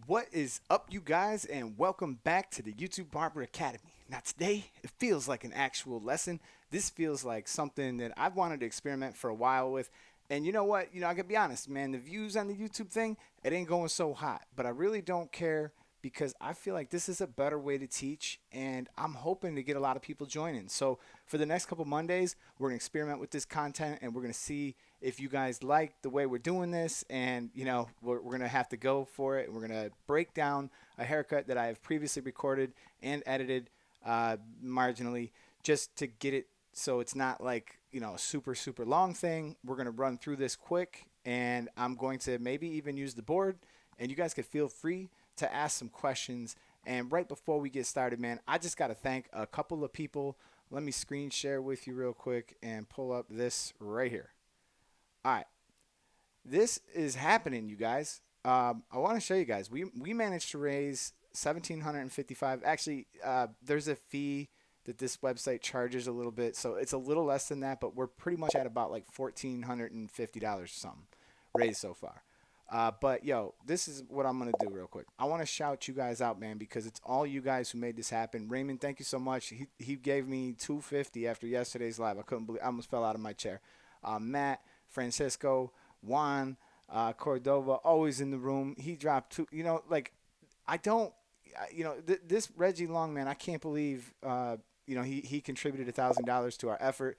What is up, you guys, and welcome back to the YouTube Barber Academy. Now, today, it feels like an actual lesson. This feels like something that I've wanted to experiment for a while with. And you know what? I gotta be honest, man, the views on the YouTube thing, it ain't going so hot. But I really don't care because I feel like this is a better way to teach, and I'm hoping to get a lot of people joining. So, for the next couple Mondays, we're gonna experiment with this content, and we're gonna see if you guys like the way we're doing this. And we're gonna have to go for it. We're gonna break down a haircut that I have previously recorded and edited marginally, just to get it so it's not like a super long thing. We're gonna run through this quick, and I'm going to maybe even use the board, and you guys can feel free to ask some questions. And right before we get started, man, I just got to thank a couple of people. Let me screen share with you real quick and pull up this right here. All right, this is happening, you guys. I want to show you guys. We managed to raise 1,755. Actually, there's a fee that this website charges a little bit, so it's a little less than that. But we're pretty much at about like $1,450 or something raised so far. But yo, this is what I'm gonna do real quick. I want to shout you guys out, man, because it's all you guys who made this happen. Raymond, thank you so much. He gave me 250 after yesterday's live. I couldn't believe. I almost fell out of my chair. Matt, Francisco, Juan, Cordova, always in the room. He dropped two. I don't. This Reggie Long, man, I can't believe. He contributed $1,000 to our effort.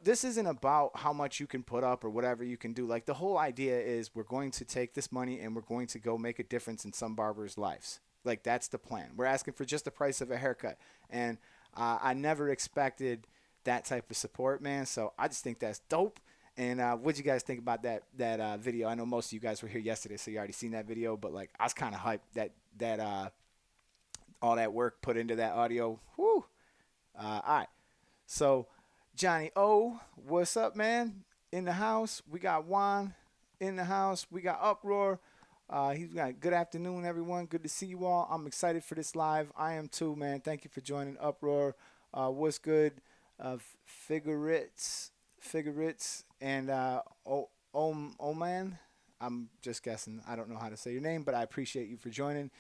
This isn't about how much you can put up or whatever you can do. Like, the whole idea is we're going to take this money and we're going to go make a difference in some barbers' lives. Like, that's the plan. We're asking for just the price of a haircut. And I never expected that type of support, man. So I just think that's dope. And what'd you guys think about that video? I know most of you guys were here yesterday, so you already seen that video. But like, I was kind of hyped that all that work put into that audio. Whoo! All right, so Johnny O, what's up, man? In the house. We got Juan in the house. We got Uproar. He's got good afternoon, everyone. Good to see you all. I'm excited for this live. I am too, man. Thank you for joining Uproar. What's good? Figurates, and Oman. I'm just guessing. I don't know how to say your name, but I appreciate you for joining.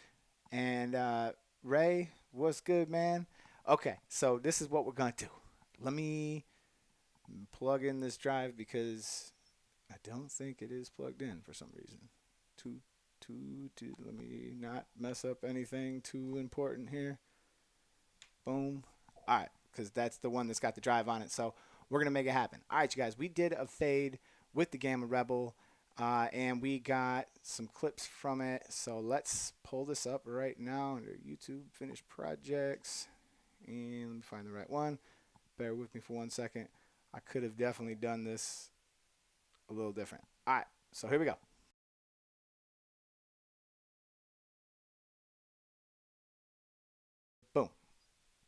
And Ray, what's good, man? Okay, so this is what we're going to do. Let me plug in this drive because I don't think it is plugged in for some reason. Let me not mess up anything too important here. Boom. All right, because that's the one that's got the drive on it. So we're going to make it happen. All right, you guys, we did a fade with the Gamma Rebel, and we got some clips from it. So let's pull this up right now under YouTube Finished Projects. And let me find the right one. Bear with me for 1 second. I could have definitely done this a little different. All right, so here we go. Boom.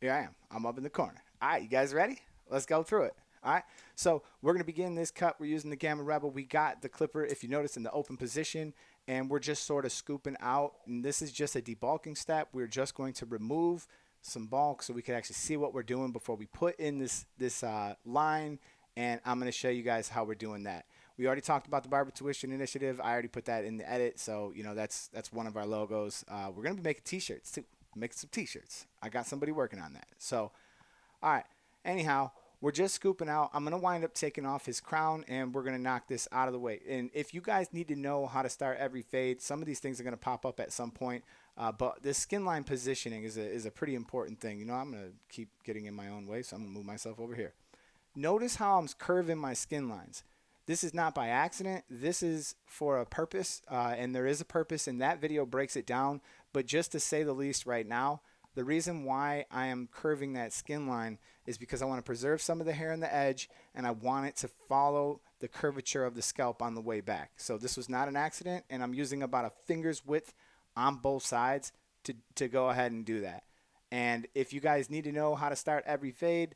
Here I am. I'm up in the corner. All right, you guys ready? Let's go through it. All right, so we're going to begin this cut. We're using the Gamma Rebel. We got the clipper, if you notice, in the open position, and we're just sort of scooping out. And this is just a debulking step. We're just going to remove some bulk so we can actually see what we're doing before we put in this line, and I'm going to show you guys how we're doing that. We already talked about the Barber Tuition Initiative. I already put that in the edit, so that's one of our logos. We're going to be making t-shirts too. Making some t-shirts. I got somebody working on that. So, all right. Anyhow, we're just scooping out. I'm going to wind up taking off his crown, and we're going to knock this out of the way. And if you guys need to know how to start every fade, some of these things are going to pop up at some point. But this skin line positioning is a pretty important thing. I'm going to keep getting in my own way, so I'm going to move myself over here. Notice how I'm curving my skin lines. This is not by accident. This is for a purpose, and there is a purpose, and that video breaks it down. But just to say the least right now, the reason why I am curving that skin line is because I want to preserve some of the hair on the edge, and I want it to follow the curvature of the scalp on the way back. So this was not an accident, and I'm using about a finger's width on both sides to go ahead and do that. And if you guys need to know how to start every fade,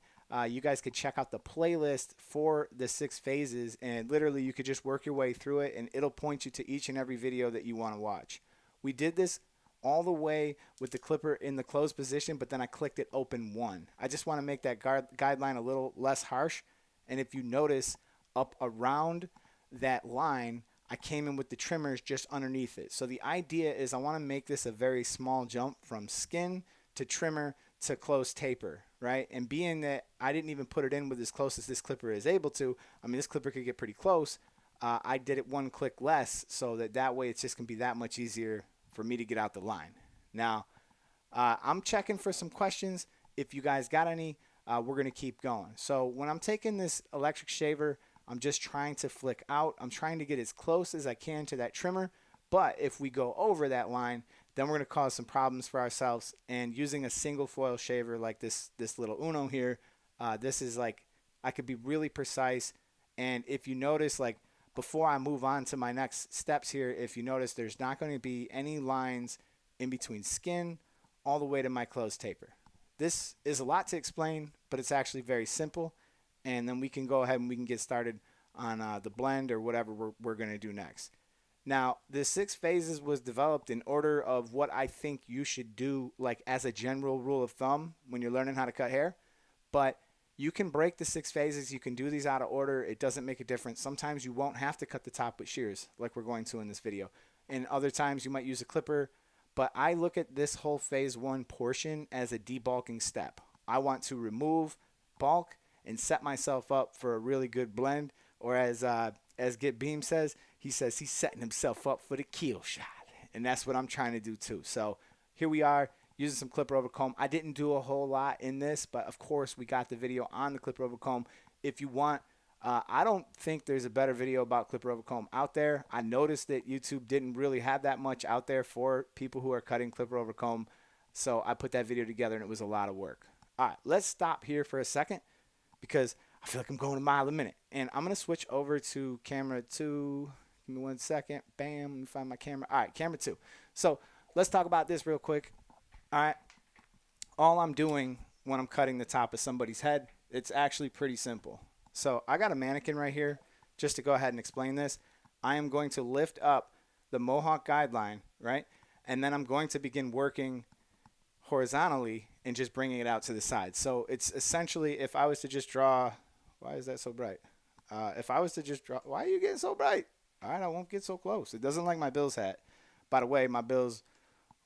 you guys could check out the playlist for the 6 phases, and literally you could just work your way through it, and it'll point you to each and every video that you want to watch. We did this all the way with the clipper in the closed position, but then I clicked it open 1. I just want to make that guideline a little less harsh. And if you notice, up around that line, I came in with the trimmers just underneath it. So the idea is I want to make this a very small jump from skin to trimmer to close taper, right? And being that I didn't even put it in with as close as this clipper is able to, I mean, this clipper could get pretty close. I did it one click less so that way it's just going to be that much easier for me to get out the line. Now, I'm checking for some questions. If you guys got any, we're going to keep going. So when I'm taking this electric shaver, I'm just trying to flick out. I'm trying to get as close as I can to that trimmer. But if we go over that line, then we're going to cause some problems for ourselves. And using a single foil shaver like this little Uno here, this is like, I could be really precise. And if you notice, like before I move on to my next steps here, if you notice, there's not going to be any lines in between skin all the way to my closed taper. This is a lot to explain, but it's actually very simple. And then we can go ahead and we can get started on the blend or whatever we're going to do next. Now, the 6 phases was developed in order of what I think you should do, like as a general rule of thumb when you're learning how to cut hair. But you can break the 6 phases. You can do these out of order. It doesn't make a difference. Sometimes you won't have to cut the top with shears like we're going to in this video. And other times you might use a clipper. But I look at this whole phase 1 portion as a debulking step. I want to remove bulk and set myself up for a really good blend, or as Get Beam says, he says he's setting himself up for the kill shot, and that's what I'm trying to do too. So here we are using some clipper over comb. I didn't do a whole lot in this, but of course we got the video on the clipper over comb. If you want, I don't think there's a better video about clipper over comb out there. I noticed that YouTube didn't really have that much out there for people who are cutting clipper over comb, so I put that video together and it was a lot of work. All right, let's stop here for a second, because I feel like I'm going a mile a minute. And I'm going to switch over to camera 2. Give me 1 second. Bam. Let me find my camera. All right, camera 2. So let's talk about this real quick. All right. All I'm doing when I'm cutting the top of somebody's head, it's actually pretty simple. So I got a mannequin right here. Just to go ahead and explain this, I am going to lift up the Mohawk guideline, right? And then I'm going to begin working horizontally and just bringing it out to the side. So it's essentially, if I was to just draw, why is that so bright? If I was to just draw, why are you getting so bright? All right, I won't get so close. It doesn't like my Bills hat. By the way, my Bills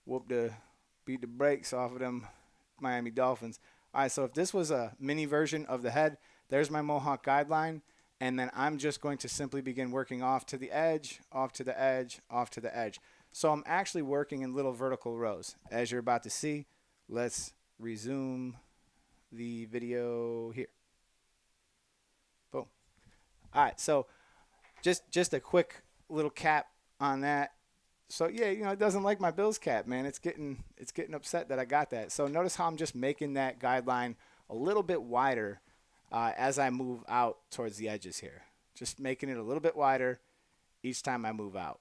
beat the brakes off of them Miami Dolphins. All right, so if this was a mini version of the head, there's my Mohawk guideline, and then I'm just going to simply begin working off to the edge, off to the edge, off to the edge. So I'm actually working in little vertical rows. As you're about to see, let's resume the video here. Boom. All right, so just a quick little cap on that. So yeah, you know, it doesn't like my Bills cap, man. It's getting upset that I got that. So notice how I'm just making that guideline a little bit wider as I move out towards the edges here. Just making it a little bit wider each time I move out.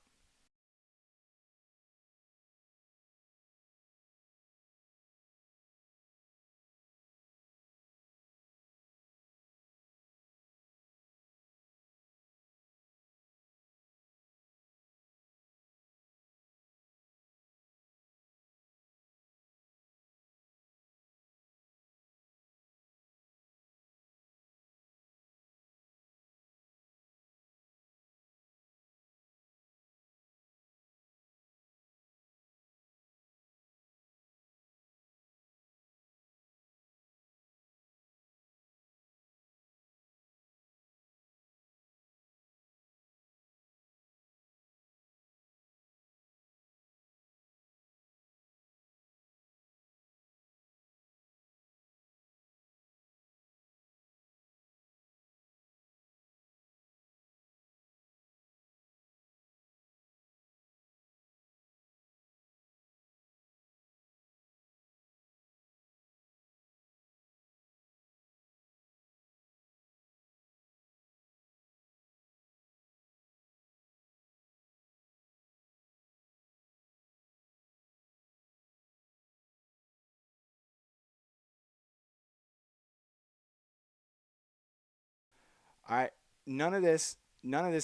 All right, none of this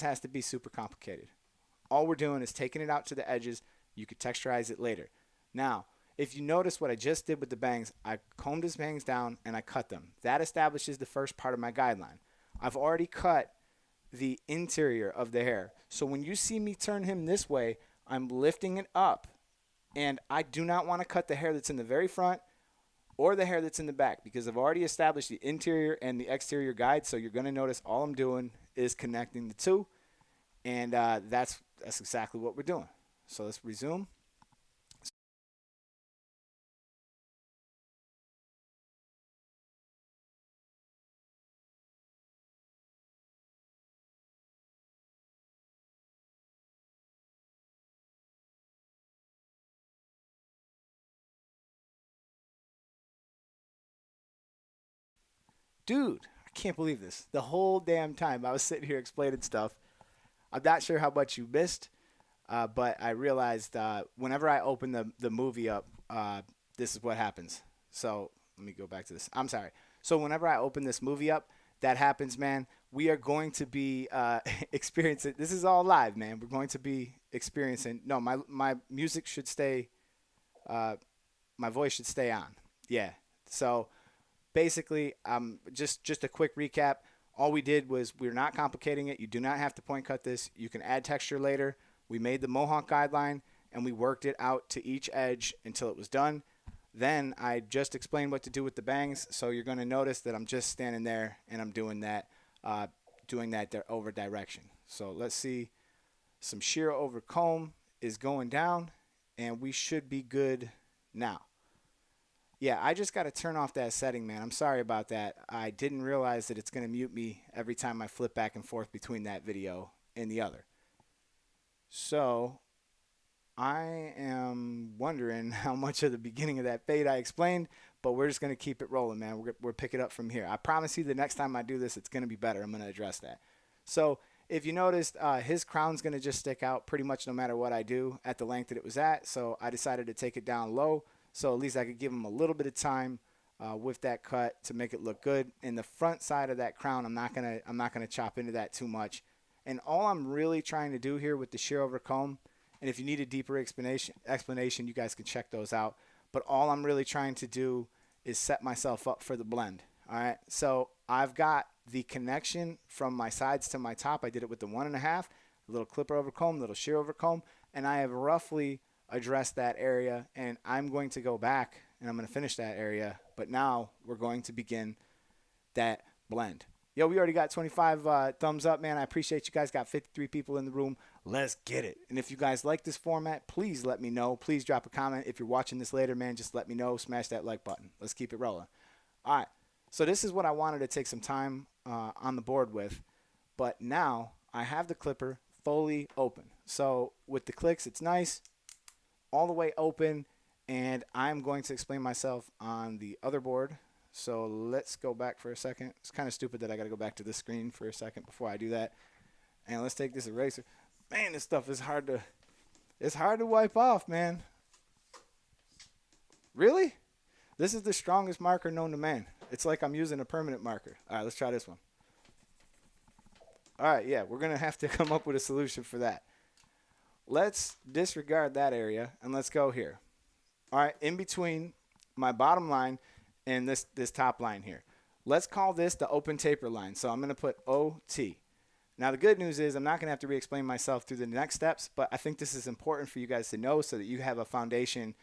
has to be super complicated. All we're doing is taking it out to the edges. You could texturize it later. Now, if you notice what I just did with the bangs, I combed his bangs down and I cut them. That establishes the first part of my guideline. I've already cut the interior of the hair. So when you see me turn him this way, I'm lifting it up. And I do not want to cut the hair that's in the very front or the hair that's in the back because I've already established the interior and the exterior guide. So you're going to notice all I'm doing is connecting the two. And that's exactly what we're doing. So let's resume. Dude, I can't believe this. The whole damn time I was sitting here explaining stuff. I'm not sure how much you missed, but I realized whenever I open the movie up, this is what happens. So let me go back to this. I'm sorry. So whenever I open this movie up, that happens, man. We are going to be experiencing. This is all live, man. We're going to be experiencing. No, my music should stay. Uh, my voice should stay on. Yeah. So basically, just a quick recap. All we did was we're not complicating it. You do not have to point cut this. You can add texture later. We made the Mohawk guideline and we worked it out to each edge until it was done. Then I just explained what to do with the bangs. So you're going to notice that I'm just standing there and I'm doing that there over direction. So let's see. Some shear over comb is going down and we should be good now. Yeah, I just got to turn off that setting, man. I'm sorry about that. I didn't realize that it's going to mute me every time I flip back and forth between that video and the other. So I am wondering how much of the beginning of that fade I explained, but we're just going to keep it rolling, man. We're picking up from here. I promise you the next time I do this, it's going to be better. I'm going to address that. So if you noticed, his crown's going to just stick out pretty much no matter what I do at the length that it was at. So I decided to take it down low. So at least I could give him a little bit of time with that cut to make it look good. And the front side of that crown, I'm not gonna chop into that too much. And all I'm really trying to do here with the shear over comb, and if you need a deeper explanation, you guys can check those out. But all I'm really trying to do is set myself up for the blend. All right. So I've got the connection from my sides to my top. I did it with the 1.5, a little clipper over comb, little shear over comb, and I have roughly address that area, and I'm going to go back and I'm going to finish that area, but now we're going to begin that blend. Yo, we already got 25 thumbs up, man. I appreciate you guys. Got 53 people in the room. Let's get it. And if you guys like this format, please let me know. Please drop a comment. If you're watching this later, man, just let me know. Smash that like button. Let's keep it rolling. All right, so this is what I wanted to take some time on the board with, but now I have the clipper fully open. So with the clicks, it's nice, all the way open, and I'm going to explain myself on the other board. So let's go back for a second. It's kind of stupid that I got to go back to this screen for a second before I do that. And let's take this eraser. Man, this stuff is it's hard to wipe off, man. Really? This is the strongest marker known to man. It's like I'm using a permanent marker. All right, let's try this one. All right, yeah, we're going to have to come up with a solution for that. Let's disregard that area and let's go here. All right, in between my bottom line and this top line here. Let's call this the open taper line. So I'm going to put OT. Now the good news is I'm not going to have to re-explain myself through the next steps, but I think this is important for you guys to know so that you have a foundation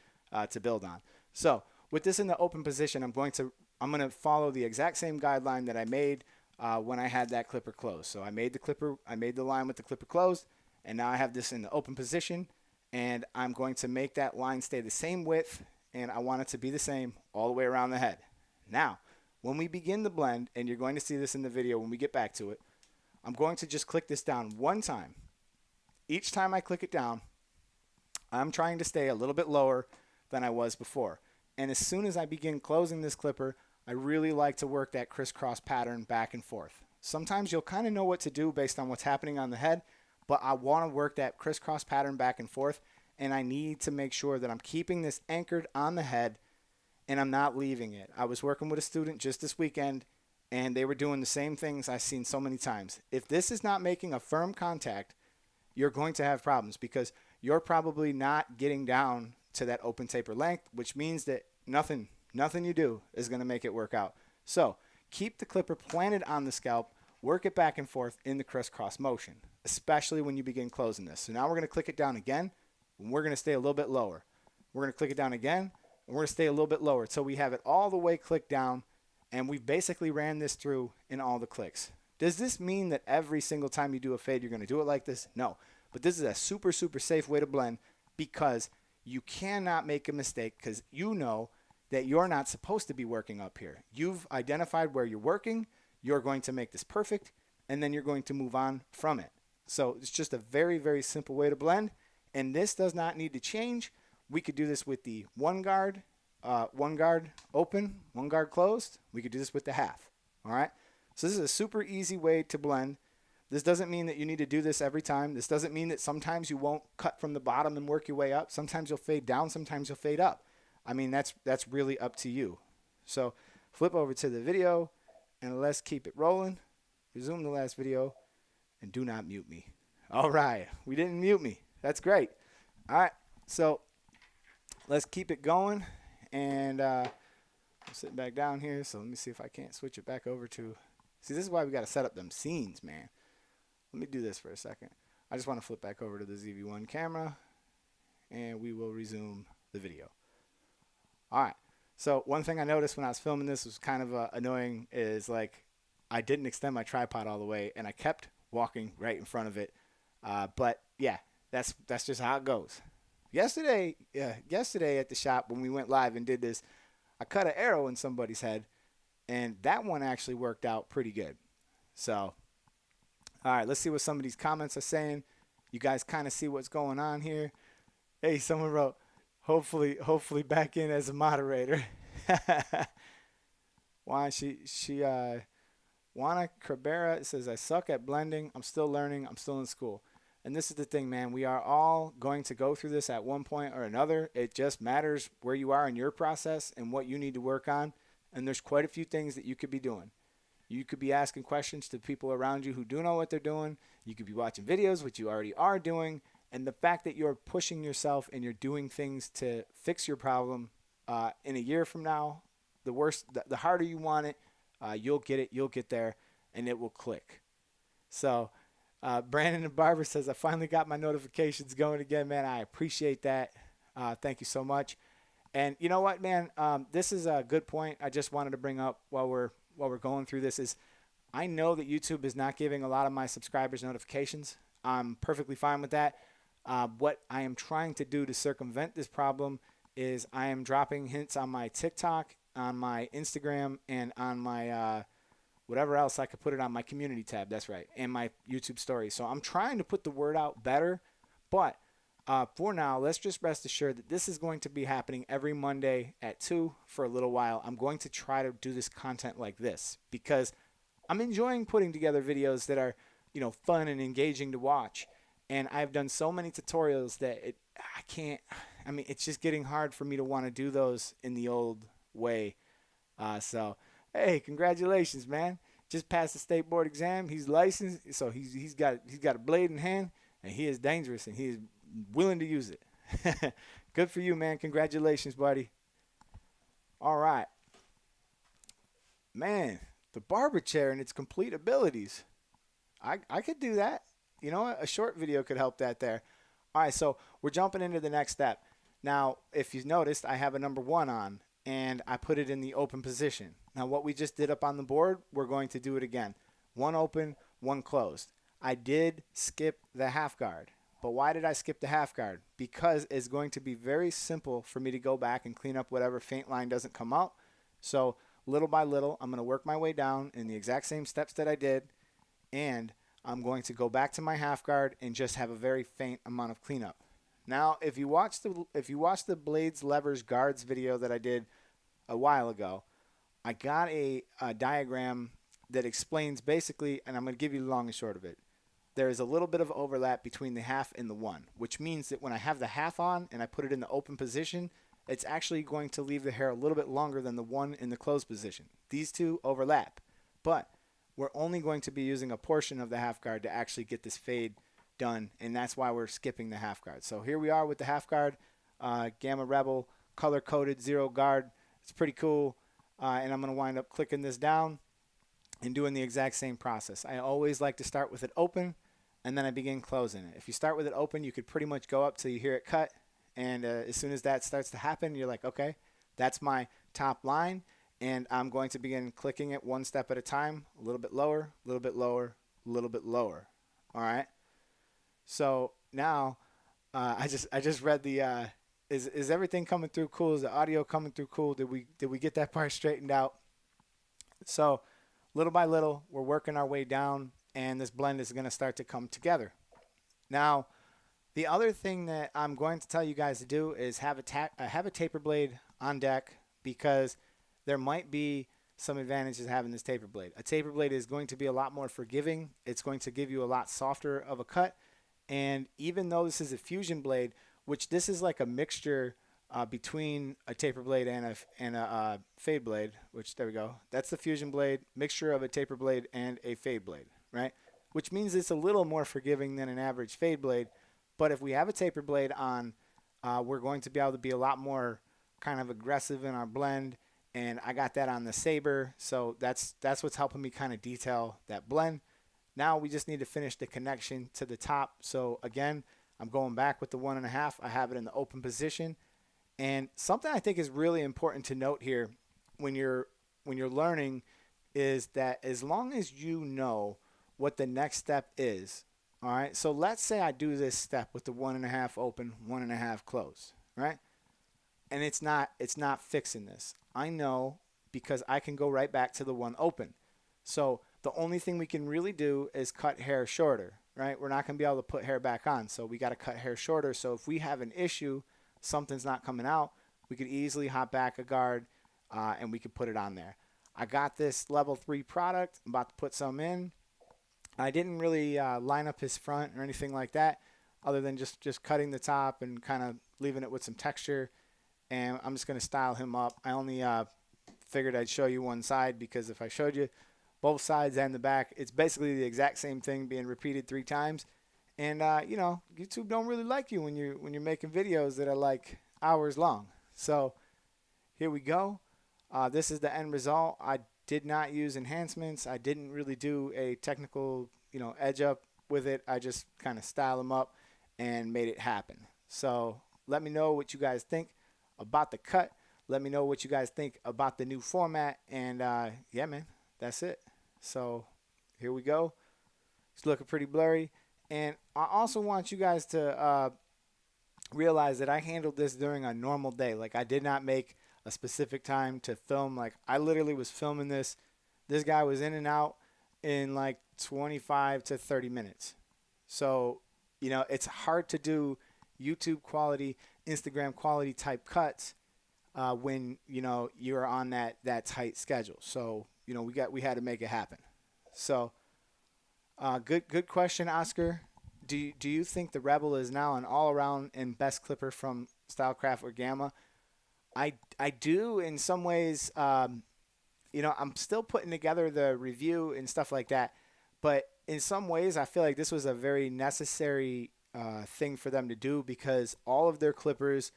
to build on. So with this in the open position, I'm going to follow the exact same guideline that I made when I had that clipper closed. So I made the line with the clipper closed. And now I have this in the open position, and I'm going to make that line stay the same width, and I want it to be the same all the way around the head. Now, when we begin the blend, and you're going to see this in the video when we get back to it, I'm going to just click this down one time. Each time I click it down, I'm trying to stay a little bit lower than I was before. And as soon as I begin closing this clipper, I really like to work that crisscross pattern back and forth. Sometimes you'll kind of know what to do based on what's happening on the head, but I want to work that crisscross pattern back and forth, and I need to make sure that I'm keeping this anchored on the head and I'm not leaving it. I was working with a student just this weekend, and they were doing the same things I've seen so many times. If this is not making a firm contact, you're going to have problems because you're probably not getting down to that open taper length, which means that nothing you do is going to make it work out. So keep the clipper planted on the scalp work it back and forth in the crisscross motion, especially when you begin closing this. So now we're going to click it down again, and we're going to stay a little bit lower. We're going to click it down again, and we're going to stay a little bit lower until we have it all the way clicked down, and we've basically ran this through in all the clicks. Does this mean that every single time you do a fade, you're going to do it like this? No. But this is a super, super safe way to blend, because you cannot make a mistake, because you know that you're not supposed to be working up here. You've identified where you're working. You're going to make this perfect, and then you're going to move on from it. So it's just a very, very simple way to blend, and this does not need to change. We could do this with the one guard open, one guard closed. We could do this with the half. All right. So this is a super easy way to blend. This doesn't mean that you need to do this every time. This doesn't mean that sometimes you won't cut from the bottom and work your way up. Sometimes you'll fade down. Sometimes you'll fade up. I mean, that's really up to you. So flip over to the video, and let's keep it rolling. Resume the last video, and do not mute me. All right. We didn't mute me. That's great. All right. So let's keep it going. And I'm sitting back down here. So let me see if I can't switch it back over to. See, this is why we got to set up them scenes, man. Let me do this for a second. I just want to flip back over to the ZV-1 camera, and we will resume the video. All right. So one thing I noticed when I was filming this was kind of annoying is, like, I didn't extend my tripod all the way, and I kept walking right in front of it. But yeah, that's just how it goes. Yesterday at the shop when we went live and did this, I cut an arrow in somebody's head, and that one actually worked out pretty good. So, all right, let's see what some of these comments are saying. You guys kind of see what's going on here. Hey, someone wrote, hopefully back in as a moderator. Why Juana Cabrera says, I suck at blending. I'm still learning. I'm still in school. And this is the thing, man. We are all going to go through this at one point or another. It just matters where you are in your process and what you need to work on. And there's quite a few things that you could be doing. You could be asking questions to people around you who do know what they're doing. You could be watching videos, which you already are doing. And the fact that you're pushing yourself and you're doing things to fix your problem in a year from now, the harder you want it, you'll get it, you'll get there, and it will click. So Brandon the Barber says, I finally got my notifications going again, man. I appreciate that. Thank you so much. And you know what, man? This is a good point I just wanted to bring up while we're going through this is I know that YouTube is not giving a lot of my subscribers notifications. I'm perfectly fine with that. What I am trying to do to circumvent this problem is I am dropping hints on my TikTok, on my Instagram, and on my whatever else I could put it on my community tab. That's right, and my YouTube story. So I'm trying to put the word out better, but for now, let's just rest assured that this is going to be happening every Monday at 2 for a little while. I'm going to try to do this content like this because I'm enjoying putting together videos that are, you know, fun and engaging to watch. And I've done so many tutorials that it's just getting hard for me to want to do those in the old way. So, hey, congratulations, man. Just passed the state board exam. He's licensed, so he's got a blade in hand, and he is dangerous, and he is willing to use it. Good for you, man. Congratulations, buddy. All right. Man, the barber chair and its complete abilities. I could do that. You know what? A short video could help that there. All right, so we're jumping into the next step. Now, if you've noticed, I have a number 1 on, and I put it in the open position. Now, what we just did up on the board, we're going to do it again. 1 open, 1 closed. I did skip the half guard. But why did I skip the half guard? Because it's going to be very simple for me to go back and clean up whatever faint line doesn't come out. So little by little, I'm going to work my way down in the exact same steps that I did, and I'm going to go back to my half guard and just have a very faint amount of cleanup. Now, if you watch the blades, levers, guards video that I did a while ago, I got a diagram that explains basically, and I'm going to give you the long and short of it. There is a little bit of overlap between the half and the 1, which means that when I have the half on and I put it in the open position, it's actually going to leave the hair a little bit longer than the 1 in the closed position. These two overlap, but we're only going to be using a portion of the half guard to actually get this fade done, and that's why we're skipping the half guard. So here we are with the half guard, Gamma Rebel, color-coded 0 guard. It's pretty cool, and I'm going to wind up clicking this down. and doing the exact same process. I always like to start with it open and then I begin closing it. If you start with it open, you could pretty much go up till you hear it cut. And as soon as that starts to happen, you're like, okay, that's my top line. And I'm going to begin clicking it one step at a time, a little bit lower, a little bit lower, a little bit lower. All right. So now I just read the is everything coming through cool? Is the audio coming through cool? Did we get that part straightened out? So little by little, we're working our way down, and this blend is going to start to come together. Now, the other thing that I'm going to tell you guys to do is have a taper blade on deck because there might be some advantages to having this taper blade. A taper blade is going to be a lot more forgiving. It's going to give you a lot softer of a cut. And even though this is a fusion blade, which this is like a mixture between a taper blade and a fade blade, which there we go. That's the fusion blade, mixture of a taper blade and a fade blade, right? Which means it's a little more forgiving than an average fade blade. But if we have a taper blade on, we're going to be able to be a lot more kind of aggressive in our blend. And I got that on the Saber, so that's what's helping me kind of detail that blend. Now we just need to finish the connection to the top. So again, I'm going back with the 1.5. I have it in the open position. And something I think is really important to note here when you're learning is that as long as you know what the next step is, all right. So let's say I do this step with the 1.5 open, 1.5 close, right? And it's not fixing this. I know because I can go right back to the one open. So the only thing we can really do is cut hair shorter, right? We're not going to be able to put hair back on. So we got to cut hair shorter. So if we have an issue, something's not coming out, we could easily hop back a guard and we could put it on there. I got this level 3 product. I'm about to put some in. I didn't really line up his front or anything like that other than just cutting the top and kind of leaving it with some texture. And I'm just going to style him up. I only figured I'd show you one side because if I showed you both sides and the back, it's basically the exact same thing being repeated 3 times. And YouTube don't really like you when you're making videos that are like hours long. So here we go. This is the end result. I did not use enhancements. I didn't really do a technical edge up with it. I just kind of styled them up and made it happen. So let me know what you guys think about the cut. Let me know what you guys think about the new format. And yeah, man, that's it. So here we go. It's looking pretty blurry. And I also want you guys to realize that I handled this during a normal day. Like I did not make a specific time to film. Like I literally was filming this. This guy was in and out in like 25 to 30 minutes. So, it's hard to do YouTube quality, Instagram quality type cuts when you're on that tight schedule. So we had to make it happen. So good question, Oscar. Do you think the Rebel is now an all around and best clipper from Stylecraft or Gamma? I do in some ways. I'm still putting together the review and stuff like that, but in some ways I feel like this was a very necessary thing for them to do because all of their clippers,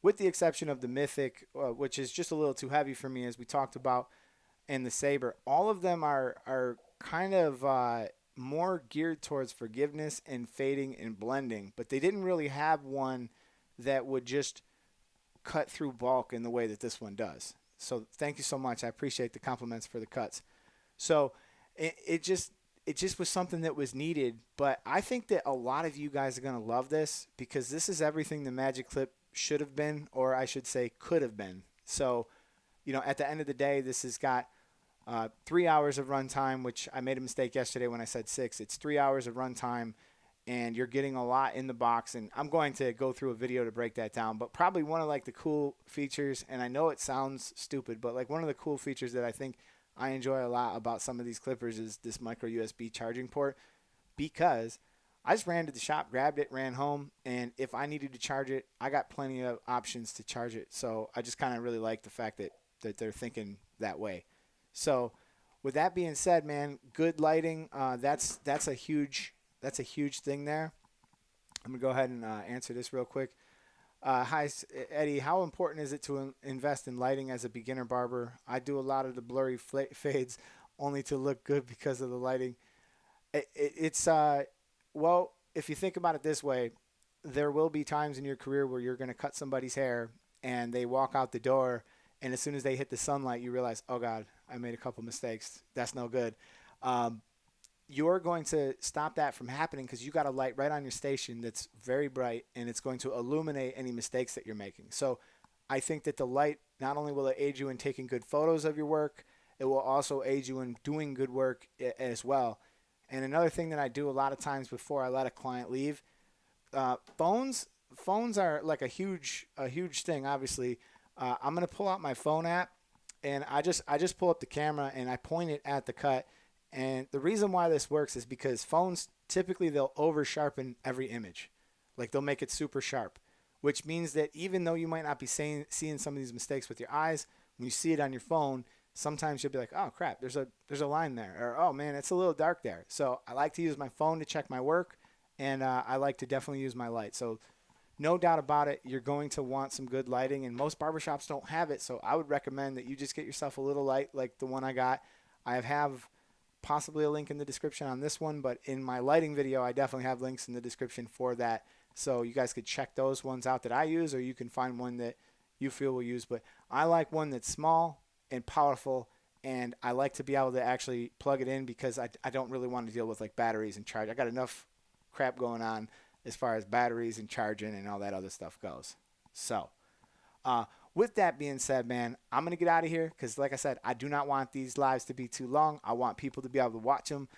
with the exception of the Mythic, which is just a little too heavy for me as we talked about, and the Saber, all of them are kind of more geared towards forgiveness and fading and blending, but they didn't really have one that would just cut through bulk in the way that this one does. So thank you so much. I appreciate the compliments for the cuts. So it just was something that was needed, but I think that a lot of you guys are going to love this because this is everything the Magic Clip should have been, or I should say could have been. So, at the end of the day, this has got 3 hours of runtime, which I made a mistake yesterday when I said 6. It's 3 hours of runtime, and you're getting a lot in the box. And I'm going to go through a video to break that down. But probably one of like the cool features, and I know it sounds stupid, but like one of the cool features that I think I enjoy a lot about some of these clippers is this micro USB charging port, because I just ran to the shop, grabbed it, ran home, and if I needed to charge it, I got plenty of options to charge it. So I just kind of really like the fact that they're thinking that way. So with that being said, man, good lighting. That's a huge thing there. I'm gonna go ahead and answer this real quick. Hi, Eddie. How important is it to invest in lighting as a beginner barber? I do a lot of the blurry fades only to look good because of the lighting. It's well, if you think about it this way, there will be times in your career where you're going to cut somebody's hair and they walk out the door, and as soon as they hit the sunlight, you realize, oh God, I made a couple mistakes. That's no good. Um, you're going to stop that from happening because you got a light right on your station that's very bright, and it's going to illuminate any mistakes that you're making. So I think that the light, not only will it aid you in taking good photos of your work, it will also aid you in doing good work as well. And another thing that I do a lot of times before I let a client leave, phones are like a huge thing. Obviously, I'm gonna pull out my phone app, and I just pull up the camera and I point it at the cut. And the reason why this works is because phones typically they'll over sharpen every image, like they'll make it super sharp, which means that even though you might not be seeing some of these mistakes with your eyes, when you see it on your phone, sometimes you'll be like, oh crap, there's a line there, or oh man, it's a little dark there. So I like to use my phone to check my work, and I like to definitely use my light. So no doubt about it, you're going to want some good lighting, and most barbershops don't have it. So I would recommend that you just get yourself a little light like the one I got. I have possibly a link in the description on this one, but in my lighting video, I definitely have links in the description for that. So you guys could check those ones out that I use, or you can find one that you feel will use. But I like one that's small and powerful, and I like to be able to actually plug it in because I don't really want to deal with like batteries and charge. I got enough crap going on as far as batteries and charging and all that other stuff goes. So, uh, with that being said, man, I'm gonna get out of here because, like I said, I do not want these lives to be too long. I want people to be able to watch them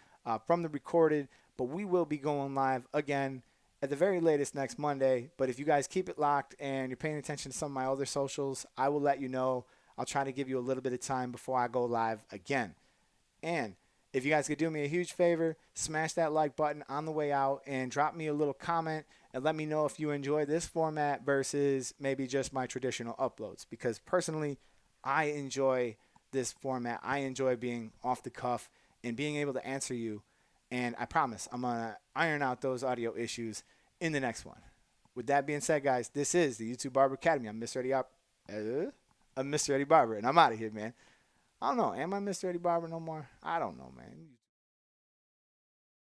from the recorded, but we will be going live again at the very latest next Monday. But if you guys keep it locked and you're paying attention to some of my other socials, I will let you know. I'll try to give you a little bit of time before I go live again. And if you guys could do me a huge favor, smash that like button on the way out and drop me a little comment and let me know if you enjoy this format versus maybe just my traditional uploads. Because personally, I enjoy this format. I enjoy being off the cuff and being able to answer you. And I promise I'm going to iron out those audio issues in the next one. With that being said, guys, this is the YouTube Barber Academy. I'm Mr. Eddie Barber, and I'm out of here, man. I don't know. Am I Mr. Eddie Barber no more? I don't know, man.